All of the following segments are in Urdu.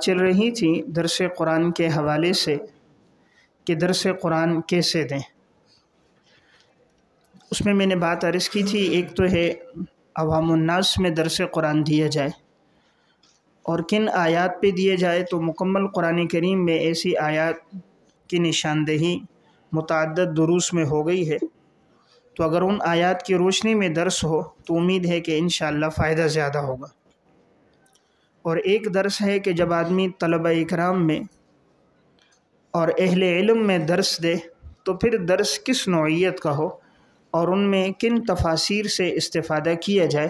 بات چل رہی تھی درس قرآن کے حوالے سے کہ درس قرآن کیسے دیں۔ اس میں نے بات عرض کی تھی، ایک تو ہے عوام الناس میں درس قرآن دیا جائے، اور کن آیات پہ دیا جائے تو مکمل قرآن کریم میں ایسی آیات کی نشاندہی متعدد دروس میں ہو گئی ہے، تو اگر ان آیات کی روشنی میں درس ہو تو امید ہے کہ انشاءاللہ فائدہ زیادہ ہوگا۔ اور ایک درس ہے کہ جب آدمی طلبہ اکرام میں اور اہل علم میں درس دے تو پھر درس کس نوعیت کا ہو اور ان میں کن تفاسیر سے استفادہ کیا جائے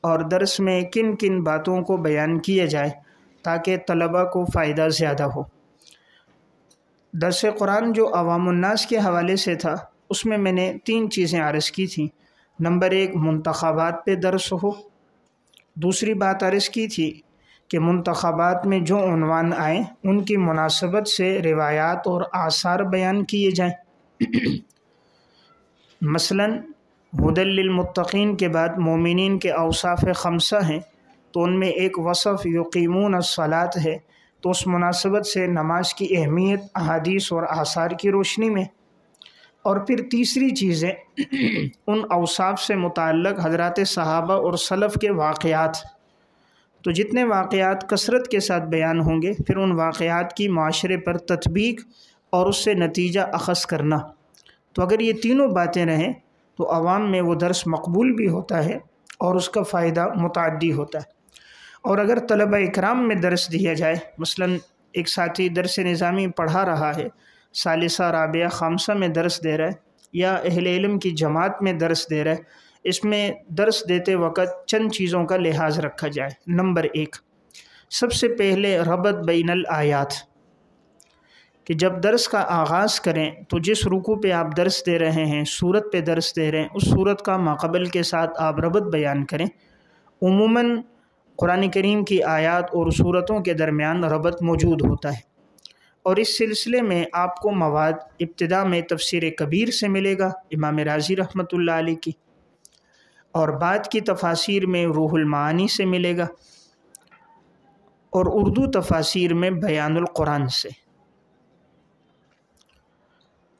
اور درس میں کن کن باتوں کو بیان کیا جائے تاکہ طلبہ کو فائدہ زیادہ ہو۔ درس قرآن جو عوام الناس کے حوالے سے تھا اس میں نے 3 چیزیں عرض کی تھیں۔ نمبر 1 منتخبات پہ درس ہو، دوسری بات عرض کی تھی کہ منتخبات میں جو عنوان آئیں ان کی مناسبت سے روایات اور آثار بیان کیے جائیں۔ مثلاً ہدی للمتقین کے بعد مومنین کے اوصاف 5 ہیں، تو ان میں ایک وصف یقیمون الصلاۃ ہے، تو اس مناسبت سے نماز کی اہمیت احادیث اور آثار کی روشنی میں۔ اور پھر تیسری چیزیں ان اوصاف سے متعلق حضرات صحابہ اور سلف کے واقعات، تو جتنے واقعات کثرت کے ساتھ بیان ہوں گے پھر ان واقعات کی معاشرے پر تطبیق اور اس سے نتیجہ اخذ کرنا۔ تو اگر یہ تینوں باتیں رہیں تو عوام میں وہ درس مقبول بھی ہوتا ہے اور اس کا فائدہ متعدی ہوتا ہے۔ اور اگر طلبہ اکرام میں درس دیا جائے، مثلاً ایک ساتھی درس نظامی پڑھا رہا ہے، ثالثہ رابعہ خامسہ میں درس دے رہا ہے یا اہل علم کی جماعت میں درس دے رہا ہے، اس میں درس دیتے وقت چند چیزوں کا لحاظ رکھا جائے۔ نمبر 1 سب سے پہلے ربط بین الآیات، کہ جب درس کا آغاز کریں تو جس رکوع پہ آپ درس دے رہے ہیں، سورت پہ درس دے رہے ہیں، اس سورت کا ماقبل کے ساتھ آپ ربط بیان کریں۔ عموماً قرآن کریم کی آیات اور سورتوں کے درمیان ربط موجود ہوتا ہے، اور اس سلسلے میں آپ کو مواد ابتدا میں تفسیر کبیر سے ملے گا امام رازی رحمۃ اللہ علیہ کی، اور بعد کی تفاسیر میں روح المعانی سے ملے گا، اور اردو تفاسیر میں بیان القرآن سے،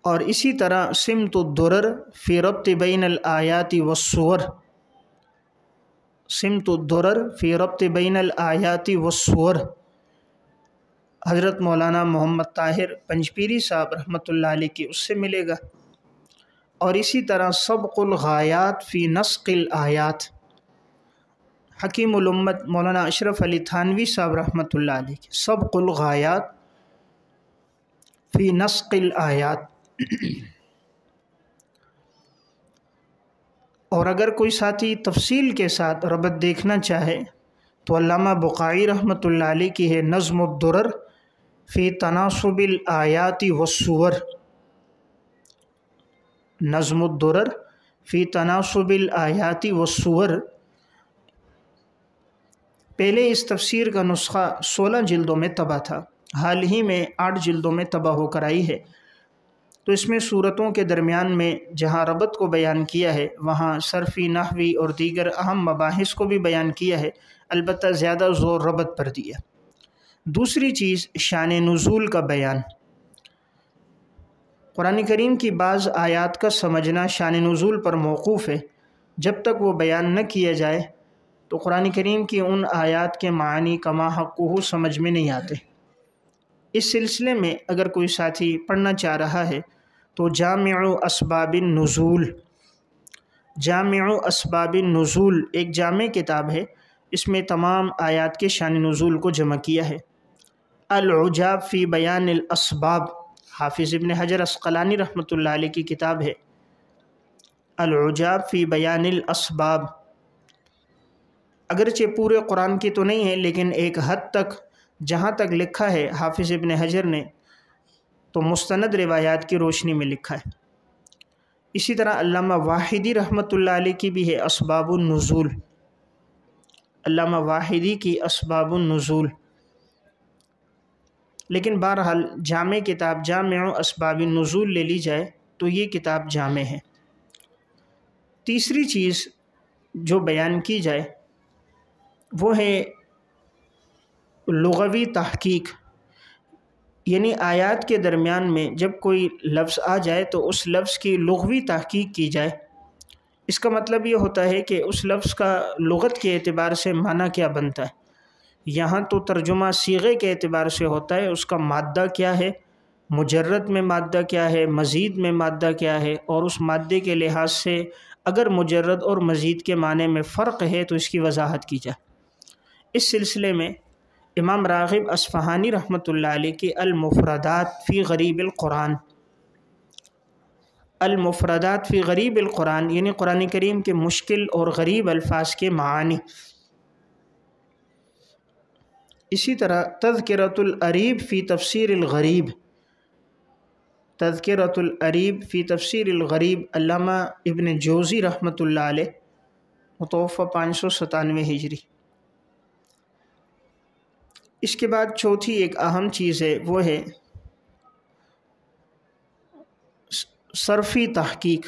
اور اسی طرح سمت الدرر فی ربط بین الآیات والسور، سمت الدرر فی ربط بین الآیات والسور، حضرت مولانا محمد طاہر پنجپیری صاحب رحمۃ اللہ علیہ کی، اس سے ملے گا۔ اور اسی طرح سبق الغایات فی نسق الآیات، حکیم الامت مولانا اشرف علی تھانوی صاحب رحمۃ اللہ علیہ کی، سبق الغایات فی نسق الآیات۔ اور اگر کوئی ساتھی تفصیل کے ساتھ ربط دیکھنا چاہے تو علامہ بقائی رحمۃ اللہ علیہ کی ہے نظم الدرر فی تناسب الآیات والسور، نظم الدرر فی تناسب الآیات والسور۔ پہلے اس تفسیر کا نسخہ 16 جلدوں میں طبع تھا، حال ہی میں 8 جلدوں میں طبع ہو کر آئی ہے، تو اس میں صورتوں کے درمیان میں جہاں ربط کو بیان کیا ہے وہاں صرفی، نحوی اور دیگر اہم مباحث کو بھی بیان کیا ہے، البتہ زیادہ زور ربط پر دیا۔ دوسری چیز شان نزول کا بیان، قرآن کریم کی بعض آیات کا سمجھنا شان نزول پر موقوف ہے، جب تک وہ بیان نہ کیا جائے تو قرآن کریم کی ان آیات کے معنی کما حقہ سمجھ میں نہیں آتے۔ اس سلسلے میں اگر کوئی ساتھی پڑھنا چاہ رہا ہے تو جامع اسباب النزول، جامع اسباب النزول ایک جامع کتاب ہے، اس میں تمام آیات کے شان نزول کو جمع کیا ہے۔ العجاب فی بیان الاسباب، حافظ ابن حجر عسقلانی رحمۃ اللہ علیہ کی کتاب ہے العجاب فی بیان الاسباب، اگرچہ پورے قرآن کی تو نہیں ہے لیکن ایک حد تک جہاں تک لکھا ہے حافظ ابن حجر نے تو مستند روایات کی روشنی میں لکھا ہے۔ اسی طرح علامہ واحدی رحمۃ اللہ علیہ کی بھی ہے اسباب النزول، علامہ واحدی کی اسباب النزول، لیکن بہرحال جامع کتاب جامع اسباب النزول لے لی جائے تو یہ کتاب جامع ہے۔ تیسری چیز جو بیان کی جائے وہ ہے لغوی تحقیق، یعنی آیات کے درمیان میں جب کوئی لفظ آ جائے تو اس لفظ کی لغوی تحقیق کی جائے۔ اس کا مطلب یہ ہوتا ہے کہ اس لفظ کا لغت کے اعتبار سے معنی کیا بنتا ہے۔ یہاں تو ترجمہ صیغے کے اعتبار سے ہوتا ہے، اس کا مادہ کیا ہے، مجرد میں مادہ کیا ہے، مزید میں مادہ کیا ہے، اور اس مادے کے لحاظ سے اگر مجرد اور مزید کے معنی میں فرق ہے تو اس کی وضاحت کی جائے۔ اس سلسلے میں امام راغب اصفہانی رحمۃ اللہ علیہ کی المفردات فی غریب القرآن، المفردات فی غریب القرآن یعنی قرآن کریم کے مشکل اور غریب الفاظ کے معانی، اسی طرح تذکرۃ العریب فی تفسیر الغریب، تذکرۃ العریب فی تفسیر الغریب علامہ ابن جوزی رحمۃ اللہ علیہ، متوفی 597 ہجری۔ اس کے بعد چوتھی ایک اہم چیز ہے، وہ ہے صرفی تحقیق۔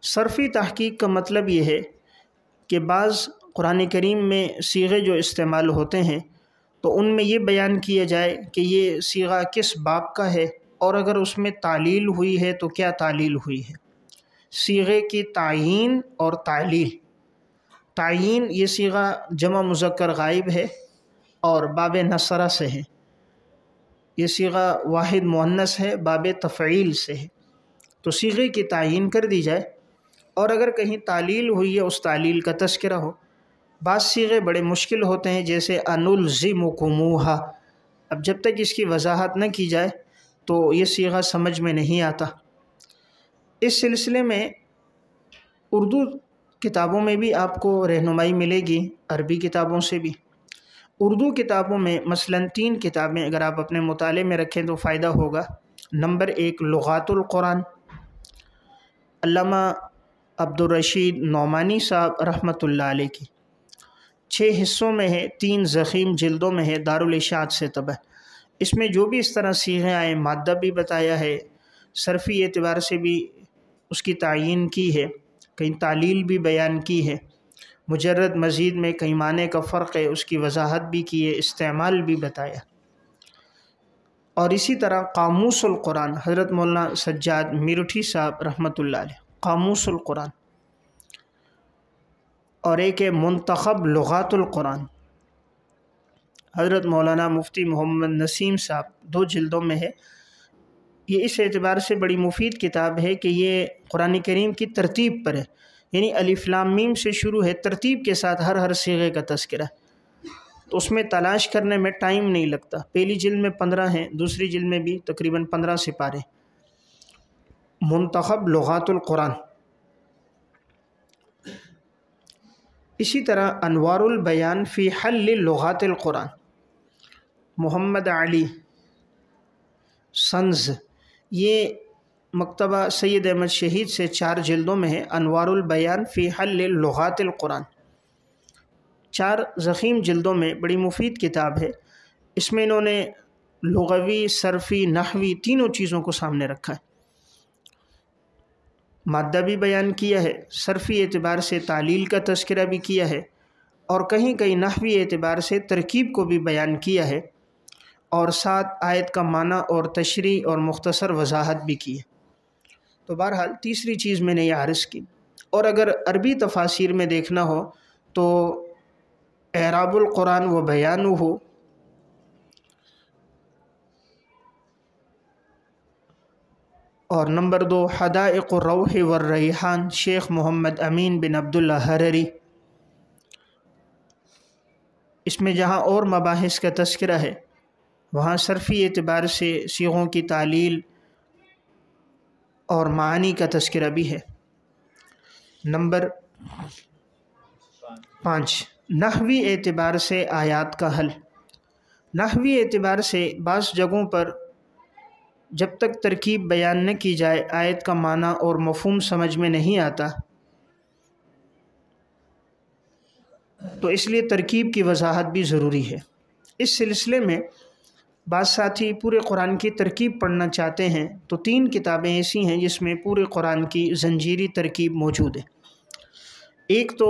صرفی تحقیق کا مطلب یہ ہے کہ بعض قرآن کریم میں صیغے جو استعمال ہوتے ہیں تو ان میں یہ بیان کیا جائے کہ یہ صیغہ کس باب کا ہے، اور اگر اس میں تعلیل ہوئی ہے تو کیا تعلیل ہوئی ہے۔ صیغے کی تعیین اور تعلیل۔ تعیین، یہ صیغہ جمع مذکر غائب ہے اور باب نصرہ سے ہے، یہ صیغہ واحد مؤنث ہے، باب تفعیل سے ہے، تو صیغے کی تعیین کر دی جائے، اور اگر کہیں تعلیل ہوئی ہے اس تعلیل کا تذکرہ ہو۔ بعض صیغے بڑے مشکل ہوتے ہیں، جیسے انلزمکموہا، اب جب تک اس کی وضاحت نہ کی جائے تو یہ صیغہ سمجھ میں نہیں آتا۔ اس سلسلے میں اردو کتابوں میں بھی آپ کو رہنمائی ملے گی، عربی کتابوں سے بھی۔ اردو کتابوں میں مثلاً 3 کتابیں اگر آپ اپنے مطالعے میں رکھیں تو فائدہ ہوگا۔ نمبر 1 لغات القرآن، علامہ عبدالرشید نعمانی صاحب رحمۃ اللہ علیہ کی، 6 حصوں میں ہے، 3 ضخیم جلدوں میں ہے، دارالاشاعت سے طبع۔ اس میں جو بھی اس طرح صیغے آئے، مادہ بھی بتایا ہے، صرفی اعتبار سے بھی اس کی تعیین کی ہے، کہیں تعلیل بھی بیان کی ہے، مجرد مزید میں کئی معنی کا فرق ہے اس کی وضاحت بھی کی ہے، استعمال بھی بتایا۔ اور اسی طرح قاموس القرآن، حضرت مولانا سجاد میرٹھی صاحب رحمۃ اللہ علیہ، قاموس القرآن، اور ایک ہے منتخب لغات القرآن، حضرت مولانا مفتی محمد نسیم صاحب، 2 جلدوں میں ہے۔ یہ اس اعتبار سے بڑی مفید کتاب ہے کہ یہ قرآن کریم کی ترتیب پر ہے، یعنی الف لام میم سے شروع ہے، ترتیب کے ساتھ ہر صیغے کا تذکرہ، تو اس میں تلاش کرنے میں ٹائم نہیں لگتا۔ پہلی جلد میں 15 ہیں، دوسری جلد میں بھی تقریباً 15 سپارے۔ منتخب لغات القرآن۔ اسی طرح انوار البیان فی حل لغات القرآن، محمد علی سنز، یہ مکتبہ سید احمد شہید سے 4 جلدوں میں ہے، انوار البیان فی حل لغات القرآن، 4 ضخیم جلدوں میں، بڑی مفید کتاب ہے۔ اس میں انہوں نے لغوی، صرفی، نحوی تینوں چیزوں کو سامنے رکھا ہے، مادہ بھی بیان کیا ہے، صرفی اعتبار سے تعلیل کا تذکرہ بھی کیا ہے، اور کہیں کہیں نحوی اعتبار سے ترکیب کو بھی بیان کیا ہے، اور ساتھ آیت کا معنی اور تشریح اور مختصر وضاحت بھی کی ہے۔ تو بہرحال تیسری چیز میں نے یہ عرض کی۔ اور اگر عربی تفاسیر میں دیکھنا ہو تو اعراب القرآن و بیانہ، اور نمبر 2 حدائق الروح والریحان، شیخ محمد امین بن عبداللہ حرری، اس میں جہاں اور مباحث کا تذکرہ ہے وہاں صرفی اعتبار سے صیغوں کی تعلیل اور معانی کا تذکرہ بھی ہے۔ نمبر 5 نحوی اعتبار سے آیات کا حل۔ نحوی اعتبار سے بعض جگہوں پر جب تک ترکیب بیان نہ کی جائے آیت کا معنی اور مفہوم سمجھ میں نہیں آتا، تو اس لیے ترکیب کی وضاحت بھی ضروری ہے۔ اس سلسلے میں بعض ساتھی پورے قرآن کی ترکیب پڑھنا چاہتے ہیں تو 3 کتابیں ایسی ہیں جس میں پورے قرآن کی زنجیری ترکیب موجود ہے۔ ایک تو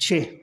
6,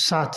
7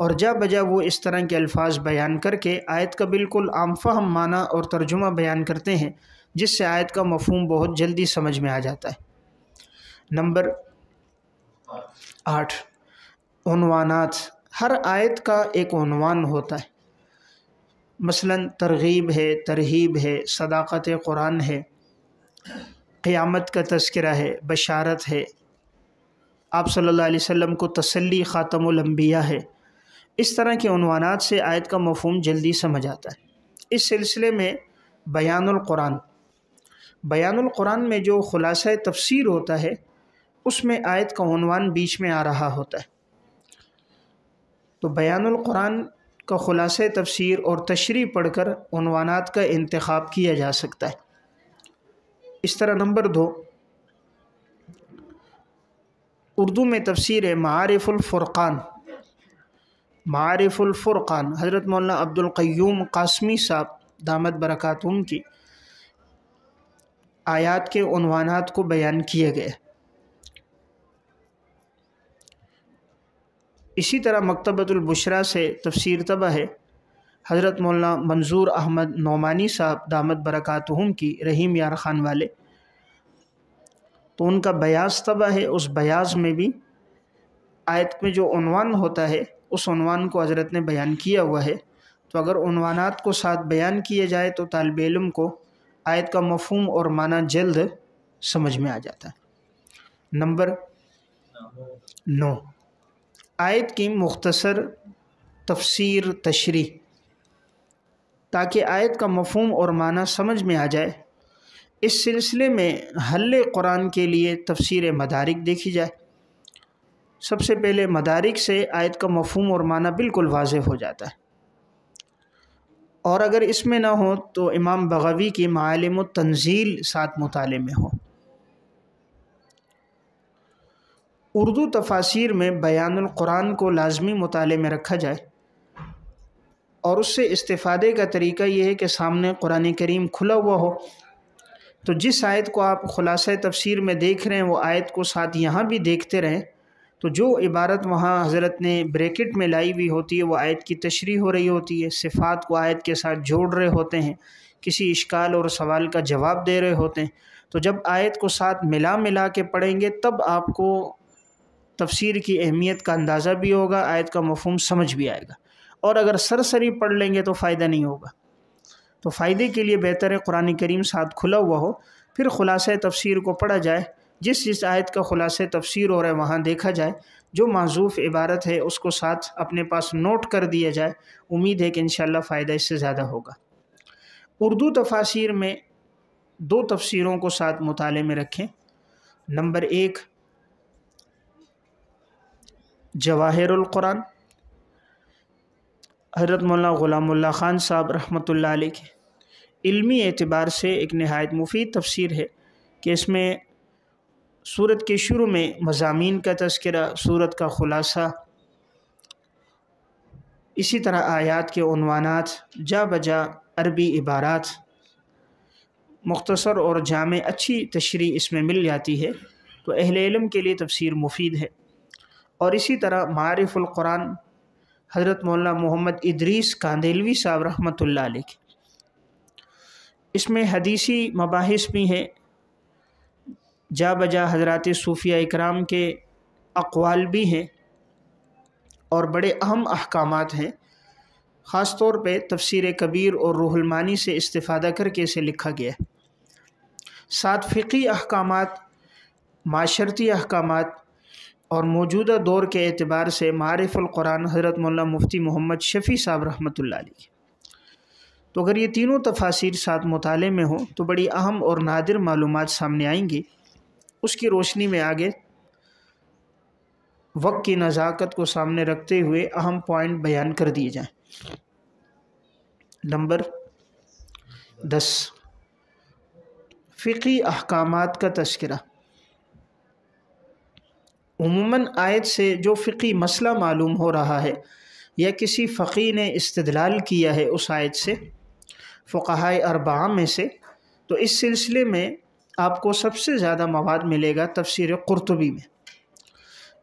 اور جا بجا وہ اس طرح کے الفاظ بیان کر کے آیت کا بالکل عام فہم معنی اور ترجمہ بیان کرتے ہیں، جس سے آیت کا مفہوم بہت جلدی سمجھ میں آ جاتا ہے۔ نمبر 8، عنوانات۔ ہر آیت کا ایک عنوان ہوتا ہے، مثلا ترغیب ہے، ترہیب ہے، صداقت قرآن ہے، قیامت کا تذکرہ ہے، بشارت ہے، آپ صلی اللہ علیہ وسلم کو تسلی، خاتم الانبیاء ہے۔ اس طرح کے عنوانات سے آیت کا مفہوم جلدی سمجھ آتا ہے۔ اس سلسلے میں بیان القرآن، بیان القرآن میں جو خلاصہ تفسیر ہوتا ہے، اس میں آیت کا عنوان بیچ میں آ رہا ہوتا ہے۔ تو بیان القرآن کا خلاصہ تفسیر اور تشریح پڑھ کر عنوانات کا انتخاب کیا جا سکتا ہے۔ اس طرح نمبر 2، اردو میں تفسیر ہے معارف الفرقان۔ معارف الفرقان حضرت مولانا عبد القیوم قاسمی صاحب دامت برکاتہم کی آیات کے عنوانات کو بیان کیے گئے۔ اسی طرح مکتبۃ البشریٰ سے تفسیر طبع ہے حضرت مولانا منظور احمد نعمانی صاحب دامت برکاتہم کی، رحیم یار خان والے، تو ان کا بیاض طبع ہے۔ اس بیاض میں بھی آیت میں جو عنوان ہوتا ہے اس عنوان کو حضرت نے بیان کیا ہوا ہے۔ تو اگر عنوانات کو ساتھ بیان کیے جائے تو طالب علم کو آیت کا مفہوم اور معنی جلد سمجھ میں آ جاتا ہے۔ نمبر 9، آیت کی مختصر تفسیر تشریح۔ تاکہ آیت کا مفہوم اور معنی سمجھ میں آ جائے، اس سلسلے میں حل قرآن کے لیے تفسیر مدارک دیکھی جائے۔ سب سے پہلے مدارک سے آیت کا مفہوم اور معنی بالکل واضح ہو جاتا ہے، اور اگر اس میں نہ ہو تو امام بغوی کی معالم التنزیل ساتھ مطالعے میں ہو۔ اردو تفاسیر میں بیان القرآن کو لازمی مطالعے میں رکھا جائے، اور اس سے استفادے کا طریقہ یہ ہے کہ سامنے قرآن کریم کھلا ہوا ہو، تو جس آیت کو آپ خلاصہ تفسیر میں دیکھ رہے ہیں وہ آیت کو ساتھ یہاں بھی دیکھتے رہیں، تو جو عبارت وہاں حضرت نے بریکٹ میں لائی ہوئی ہوتی ہے وہ آیت کی تشریح ہو رہی ہوتی ہے، صفات کو آیت کے ساتھ جوڑ رہے ہوتے ہیں، کسی اشکال اور سوال کا جواب دے رہے ہوتے ہیں۔ تو جب آیت کو ساتھ ملا کے پڑھیں گے تب آپ کو تفسیر کی اہمیت کا اندازہ بھی ہوگا، آیت کا مفہوم سمجھ بھی آئے گا۔ اور اگر سرسری پڑھ لیں گے تو فائدہ نہیں ہوگا۔ تو فائدے کے لیے بہتر ہے قرآن کریم ساتھ کھلا ہوا ہو، پھر خلاصہ تفسیر کو پڑھا جائے، جس آیت کا خلاصہ تفسیر ہو رہا ہے وہاں دیکھا جائے، جو معذوف عبارت ہے اس کو ساتھ اپنے پاس نوٹ کر دیا جائے۔ امید ہے کہ انشاءاللہ فائدہ اس سے زیادہ ہوگا۔ اردو تفاسیر میں 2 تفسیروں کو ساتھ مطالعے میں رکھیں۔ نمبر 1، جواہر القرآن، حضرت مولانا غلام اللہ خان صاحب رحمۃ اللہ علیہ کی علمی اعتبار سے ایک نہایت مفید تفسیر ہے کہ اس میں سورت کے شروع میں مضامین کا تذکرہ، سورت کا خلاصہ، اسی طرح آیات کے عنوانات، جا بجا عربی عبارات، مختصر اور جامع اچھی تشریح اس میں مل جاتی ہے، تو اہل علم کے لیے تفسیر مفید ہے۔ اور اسی طرح معارف القرآن حضرت مولانا محمد ادریس کاندیلوی صاحب رحمۃ اللہ علیہ کی، اس میں حدیثی مباحث بھی ہیں، جا بجا حضرات صوفیہ اکرام کے اقوال بھی ہیں، اور بڑے اہم احکامات ہیں۔ خاص طور پہ تفسیر کبیر اور روح المانی سے استفادہ کر کے اسے لکھا گیا ہے۔ ساتھ فقہی احکامات، معاشرتی احکامات اور موجودہ دور کے اعتبار سے معارف القرآن حضرت مولانا مفتی محمد شفیع صاحب رحمۃ اللہ علیہ۔ تو اگر یہ تینوں تفاسیر ساتھ مطالعے میں ہوں تو بڑی اہم اور نادر معلومات سامنے آئیں گی۔ اس کی روشنی میں آگے وقت کی نزاکت کو سامنے رکھتے ہوئے اہم پوائنٹ بیان کر دیے جائیں۔ نمبر 10، فقہی احکامات کا تذکرہ۔ عموماً آیت سے جو فقہی مسئلہ معلوم ہو رہا ہے یا کسی فقیہ نے استدلال کیا ہے اس آیت سے، فقہائے اربعہ میں سے، تو اس سلسلے میں آپ کو سب سے زیادہ مواد ملے گا تفسیر قرطبی میں۔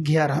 11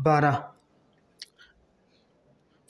12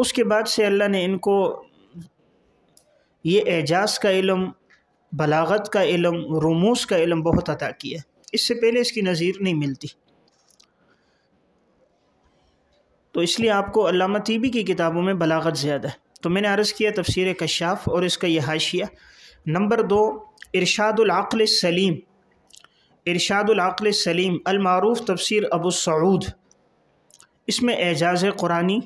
اس کے بعد سے اللہ نے ان کو یہ اعجاز کا علم، بلاغت کا علم، رموز کا علم بہت عطا کیا ہے، اس سے پہلے اس کی نظیر نہیں ملتی۔ تو اس لیے آپ کو علامہ طیبی کی کتابوں میں بلاغت زیادہ ہے۔ تو میں نے عرض کیا تفسیر کشاف اور اس کا یہ حاشیہ۔ نمبر 2، ارشاد العقل السلیم، ارشاد العقل السلیم المعروف تفسیر ابو السعود، اس میں اعجاز قرآنی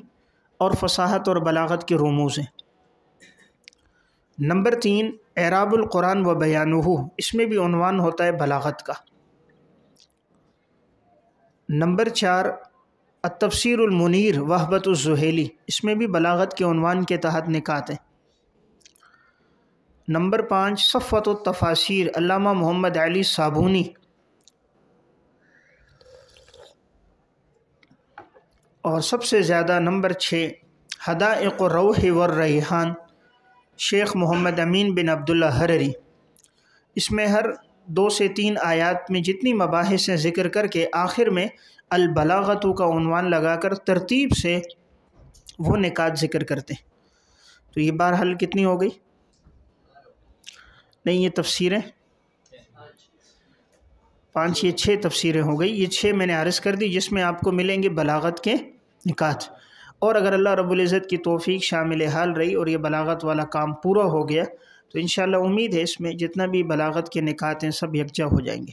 اور فصاحت اور بلاغت کے رموز ہیں۔ نمبر 3، اعراب القرآن و بیانہ، اس میں بھی عنوان ہوتا ہے بلاغت کا۔ نمبر 4، التفسیر المنیر وہبۃ الزہیلی، اس میں بھی بلاغت کے عنوان کے تحت نکات ہیں۔ نمبر 5، صفوۃ التفاسیر علامہ محمد علی صابونی، اور سب سے زیادہ نمبر 6، حدائق الروح والریحان شیخ محمد امین بن عبداللہ حرری، اس میں ہر 2 سے 3 آیات میں جتنی مباحث ہیں ذکر کر کے آخر میں البلاغت کا عنوان لگا کر ترتیب سے وہ نکات ذکر کرتے ہیں۔ تو یہ بہرحال کتنی ہو گئی؟ نہیں، یہ تفسیریں 5 یہ 6 تفسیریں ہو گئی، یہ 6 میں نے عرض کر دی، جس میں آپ کو ملیں گے بلاغت کے نکات۔ اور اگر اللہ رب العزت کی توفیق شامل حال رہی اور یہ بلاغت والا کام پورا ہو گیا تو انشاءاللہ امید ہے اس میں جتنا بھی بلاغت کے نکات ہیں سب یکجا ہو جائیں گے۔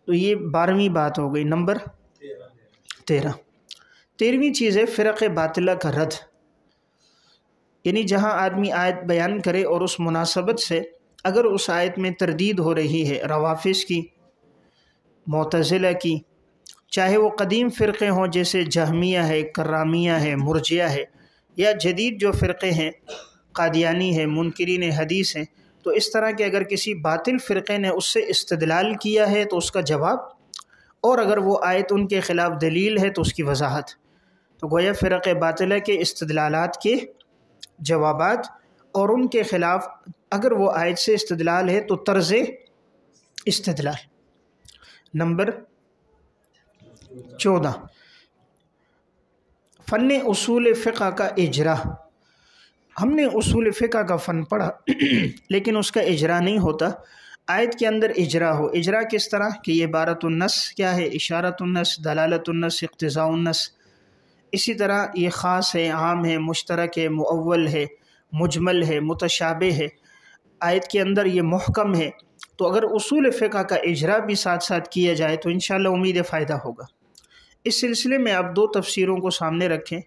تو یہ 12ویں بات ہو گئی۔ نمبر 13ویں چیز ہے فرق باطلہ کا رد، یعنی جہاں آدمی آیت بیان کرے اور اس مناسبت سے اگر اس آیت میں تردید ہو رہی ہے روافض کی، معتزلہ کی، چاہے وہ قدیم فرقے ہوں جیسے جہمیہ ہے، کرامیہ ہے، مرجیہ ہے، یا جدید جو فرقے ہیں قادیانی ہے، منکرین حدیث ہیں، تو اس طرح کے اگر کسی باطل فرقے نے اس سے استدلال کیا ہے تو اس کا جواب، اور اگر وہ آیت ان کے خلاف دلیل ہے تو اس کی وضاحت۔ تو گویا فرق باطلہ کے استدلالات کے جوابات اور ان کے خلاف اگر وہ آیت سے استدلال ہے تو طرز استدلال۔ نمبر 14، فن اصول فقہ کا اجرا۔ ہم نے اصول فقہ کا فن پڑھا لیکن اس کا اجرا نہیں ہوتا، آیت کے اندر اجرا ہو۔ اجرا کس طرح کہ یہ عبارت النص کیا ہے؟ اشارت النص، دلالت النص، اقتضاء النص۔ اسی طرح یہ خاص ہے، عام ہے، مشترک ہے، مؤول ہے، مجمل ہے، متشابہ ہے، آیت کے اندر یہ محکم ہے۔ تو اگر اصول فقہ کا اجرا بھی ساتھ ساتھ کیا جائے تو انشاءاللہ امید فائدہ ہوگا۔ اس سلسلے میں آپ 2 تفسیروں کو سامنے رکھیں۔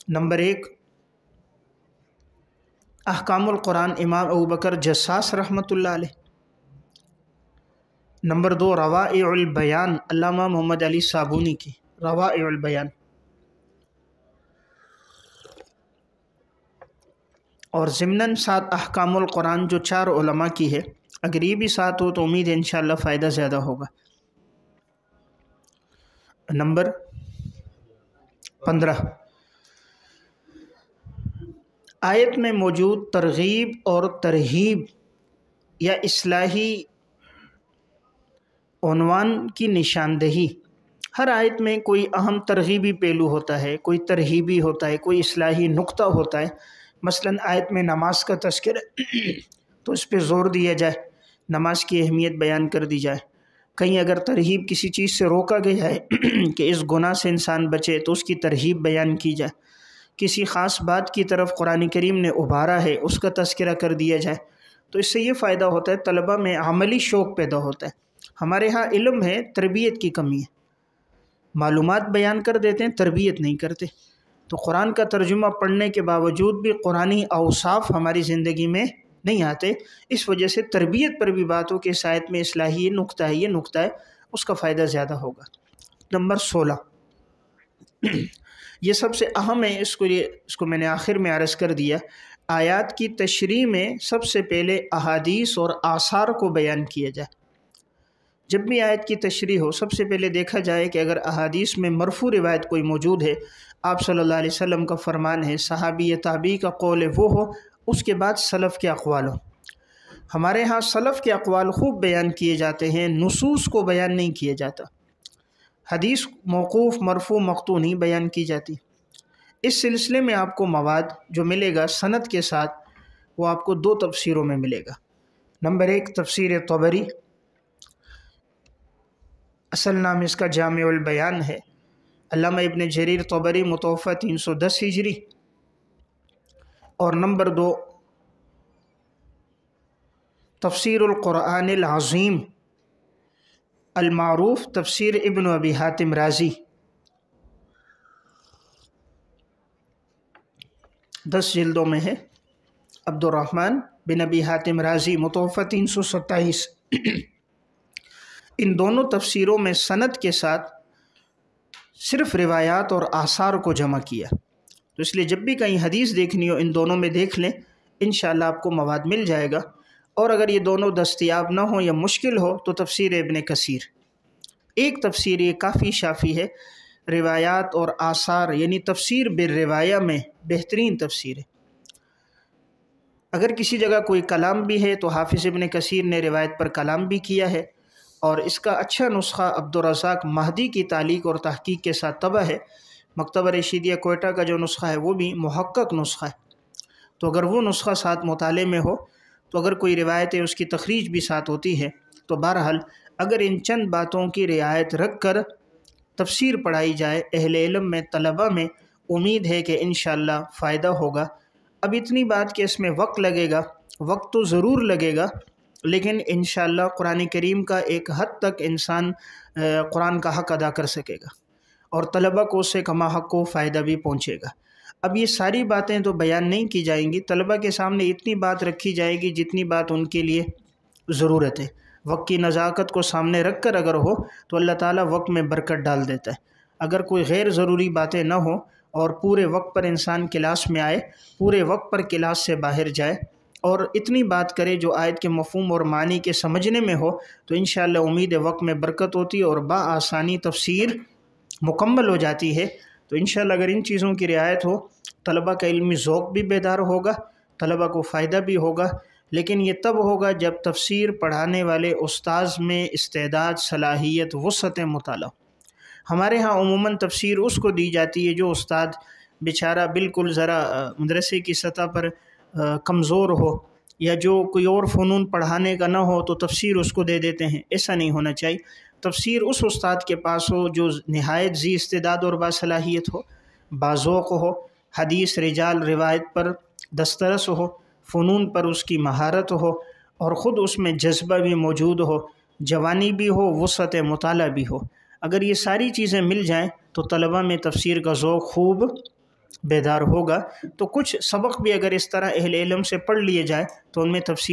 نمبر 1، احکام القرآن امام ابوبکر جساس رحمۃ اللہ علیہ۔ نمبر 2، روائع البیان علامہ محمد علی صابونی کی روائع البیان۔ اور ضمناً ساتھ احکام القرآن جو 4 علماء کی ہے، اگر یہ بھی ساتھ ہو تو امید ہے انشاءاللہ فائدہ زیادہ ہوگا۔ نمبر 15، آیت میں موجود ترغیب اور ترہیب یا اصلاحی عنوان کی نشاندہی۔ ہر آیت میں کوئی اہم ترغیبی پہلو ہوتا ہے، کوئی ترہیبی ہوتا ہے، کوئی اصلاحی نقطہ ہوتا ہے۔ مثلاً آیت میں نماز کا تذکرہ تو اس پہ زور دیا جائے، نماز کی اہمیت بیان کر دی جائے۔ کہیں اگر ترہیب کسی چیز سے روکا گیا ہے کہ اس گناہ سے انسان بچے تو اس کی ترہیب بیان کی جائے۔ کسی خاص بات کی طرف قرآن کریم نے ابھارا ہے، اس کا تذکرہ کر دیا جائے۔ تو اس سے یہ فائدہ ہوتا ہے، طلبہ میں عملی شوق پیدا ہوتا ہے۔ ہمارے ہاں علم ہے، تربیت کی کمی ہے، معلومات بیان کر دیتے ہیں، تربیت نہیں کرتے۔ تو قرآن کا ترجمہ پڑھنے کے باوجود بھی قرآنی اوصاف ہماری زندگی میں نہیں آتے، اس وجہ سے تربیت پر بھی بات ہو کہ اس آیت میں اصلاحی یہ نقطہ ہے، اس کا فائدہ زیادہ ہوگا۔ نمبر 16، یہ سب سے اہم ہے، اس کو میں نے آخر میں عرض کر دیا۔ آیات کی تشریح میں سب سے پہلے احادیث اور آثار کو بیان کیا جائے۔ جب بھی آیت کی تشریح ہو سب سے پہلے دیکھا جائے کہ اگر احادیث میں مرفوع روایت کوئی موجود ہے، آپ صلی اللہ علیہ وسلم کا فرمان ہے، صحابی تابعی کا قول ہے، وہ ہو، اس کے بعد سلف کے اقوال ہو۔ ہمارے ہاں سلف کے اقوال خوب بیان کیے جاتے ہیں، نصوص کو بیان نہیں کیا جاتا، حدیث موقوف مرفوع مقطوع نہیں بیان کی جاتی۔ اس سلسلے میں آپ کو مواد جو ملے گا سند کے ساتھ وہ آپ کو 2 تفسیروں میں ملے گا۔ نمبر 1 تفسیر طبری، اصل نام اس کا جامع البیان ہے، علامہ ابن جریر طبری متوفہ 310 ہجری۔ اور نمبر 2 تفسیر القرآن العظیم المعروف تفسیر ابن ابی حاتم رازی، 10 جلدوں میں ہے، عبد الرحمن بن ابی حاتم رازی متوفہ 327۔ ان دونوں تفسیروں میں سند کے ساتھ صرف روایات اور آثار کو جمع کیا، تو اس لیے جب بھی کہیں حدیث دیکھنی ہو ان دونوں میں دیکھ لیں، انشاءاللہ آپ کو مواد مل جائے گا۔ اور اگر یہ دونوں دستیاب نہ ہوں یا مشکل ہو تو تفسیر ابن کثیر، ایک تفسیر یہ کافی شافی ہے، روایات اور آثار یعنی تفسیر بالروایہ میں بہترین تفسیر ہے۔ اگر کسی جگہ کوئی کلام بھی ہے تو حافظ ابن کثیر نے روایت پر کلام بھی کیا ہے، اور اس کا اچھا نسخہ عبدالرزاق مہدی کی تعلیق اور تحقیق کے ساتھ طبع ہے۔ مکتبہ رشیدیہ کوئٹہ کا جو نسخہ ہے وہ بھی محقق نسخہ ہے، تو اگر وہ نسخہ ساتھ مطالعے میں ہو تو اگر کوئی روایت ہے اس کی تخریج بھی ساتھ ہوتی ہے، تو بہرحال اگر ان چند باتوں کی رعایت رکھ کر تفسیر پڑھائی جائے اہل علم میں، طلبہ میں، امید ہے کہ انشاءاللہ فائدہ ہوگا۔ اب اتنی بات کہ اس میں وقت لگے گا، وقت تو ضرور لگے گا، لیکن انشاءاللہ قرآن کریم کا ایک حد تک انسان قرآن کا حق ادا کر سکے گا، اور طلبہ کو اس سے کما حق کو فائدہ بھی پہنچے گا۔ اب یہ ساری باتیں تو بیان نہیں کی جائیں گی، طلبہ کے سامنے اتنی بات رکھی جائے گی جتنی بات ان کے لیے ضرورت ہے۔ وقت کی نزاکت کو سامنے رکھ کر اگر ہو تو اللہ تعالیٰ وقت میں برکت ڈال دیتا ہے۔ اگر کوئی غیر ضروری باتیں نہ ہوں اور پورے وقت پر انسان کلاس میں آئے، پورے وقت پر کلاس سے باہر جائے اور اتنی بات کرے جو آیت کے مفہوم اور معنی کے سمجھنے میں ہو، تو انشاءاللہ امید ہے وقت میں برکت ہوتی ہے اور بآسانی تفسیر مکمل ہو جاتی ہے۔ تو انشاءاللہ اگر ان چیزوں کی رعایت ہو، طلبہ کا علمی ذوق بھی بیدار ہوگا، طلبہ کو فائدہ بھی ہوگا، لیکن یہ تب ہوگا جب تفسیر پڑھانے والے استاذ میں استعداد، صلاحیت، وسعت مطالعہ۔ ہمارے ہاں عموماً تفسیر اس کو دی جاتی ہے جو استاد بیچارہ بالکل ذرا مدرسے کی سطح پر کمزور ہو، یا جو کوئی اور فنون پڑھانے کا نہ ہو تو تفسیر اس کو دے دیتے ہیں۔ ایسا نہیں ہونا چاہیے۔ تفسیر اس استاد کے پاس ہو جو نہایت ذی استعداد اور باصلاحیت ہو، باذوق ہو، حدیث رجال روایت پر دسترس ہو، فنون پر اس کی مہارت ہو، اور خود اس میں جذبہ بھی موجود ہو، جوانی بھی ہو، وسعت مطالعہ بھی ہو۔ اگر یہ ساری چیزیں مل جائیں تو طلبہ میں تفسیر کا ذوق خوب بیدار ہوگا۔ تو کچھ سبق بھی اگر اس طرح اہل علم سے پڑھ لیے جائے تو ان میں تفسیر